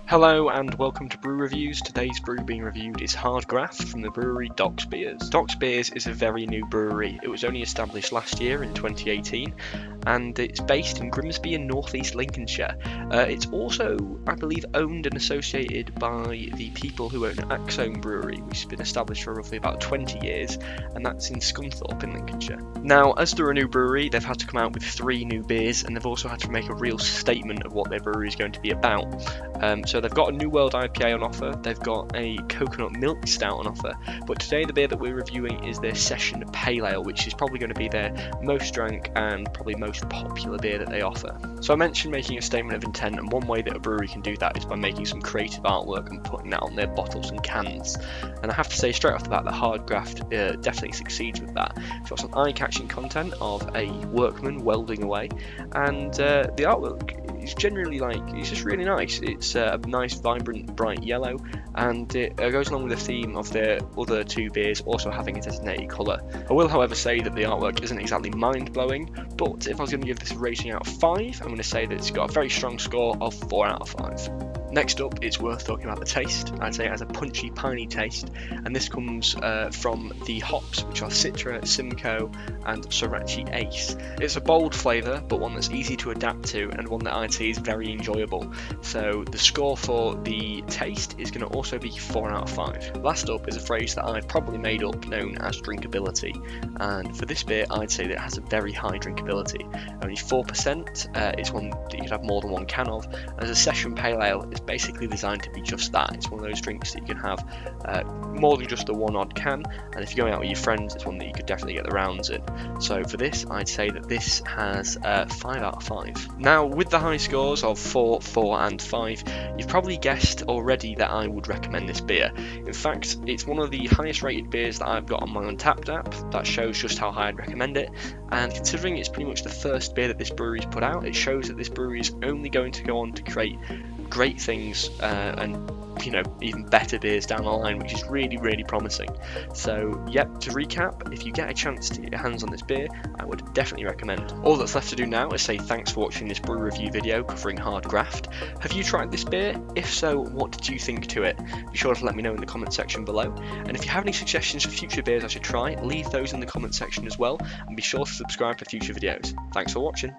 Hello and welcome to Brew Reviews. Today's brew being reviewed is Hardgraft from the brewery Docks Beers. Docks Beers is a very new brewery. It was only established last year in 2018 and it's based in Grimsby in northeast Lincolnshire. It's also, I believe, owned and associated by the people who own Axome Brewery, which has been established for roughly about 20 years, and that's in Scunthorpe in Lincolnshire. Now, as they're a new brewery, they've had to come out with 3 new beers, and they've also had to make a real statement of what their brewery is going to be about. So they've got a New World IPA on offer, they've got a coconut milk stout on offer, but today the beer that we're reviewing is their Session Pale Ale, which is probably going to be their most drank and probably most popular beer that they offer. So I mentioned making a statement of intent, and one way that a brewery can do that is by making some creative artwork and putting that on their bottles and cans. And I have to say straight off the bat that Hardgraft definitely succeeds with that. It's got some eye-catching content of a workman welding away, and the artwork is generally it's just really nice. It's a nice vibrant bright yellow, and it goes along with the theme of their other 2 beers also having a designated colour. I will however say that the artwork isn't exactly mind-blowing, but if I was going to give this a rating out of 5, I'm going to say that it's got a very strong score of 4 out of 5. Next up, it's worth talking about the taste. I'd say it has a punchy, piney taste, and this comes from the hops, which are Citra, Simcoe, and Sorachi Ace. It's a bold flavour, but one that's easy to adapt to, and one that I'd say is very enjoyable. So the score for the taste is going to also be 4 out of 5. Last up is a phrase that I've probably made up, known as drinkability, and for this beer, I'd say that it has a very high drinkability. Only 4%. It's one that you could have more than 1 can of. As a Session Pale Ale, it's basically designed to be just that. It's one of those drinks that you can have more than just the 1 odd can, and if you're going out with your friends, it's one that you could definitely get the rounds in. So for this, I'd say that this has 5 out of 5. Now, with the high scores of 4, 4 and 5, you've probably guessed already that I would recommend this beer. In fact, it's one of the highest rated beers that I've got on my Untapped app. That shows just how high I'd recommend it, and considering it's pretty much the first beer that this brewery's put out, it shows that this brewery is only going to go on to create great things and even better beers down the line, which is really promising. So yep, to recap, if you get a chance to get your hands on this beer, I would definitely recommend. All that's left to do now is say thanks for watching this brew review video covering Hardgraft. Have you tried this beer? If so, what did you think to it? Be sure to let me know in the comment section below, and if you have any suggestions for future beers I should try, leave those in the comment section as well, and be sure to subscribe for future videos. Thanks for watching.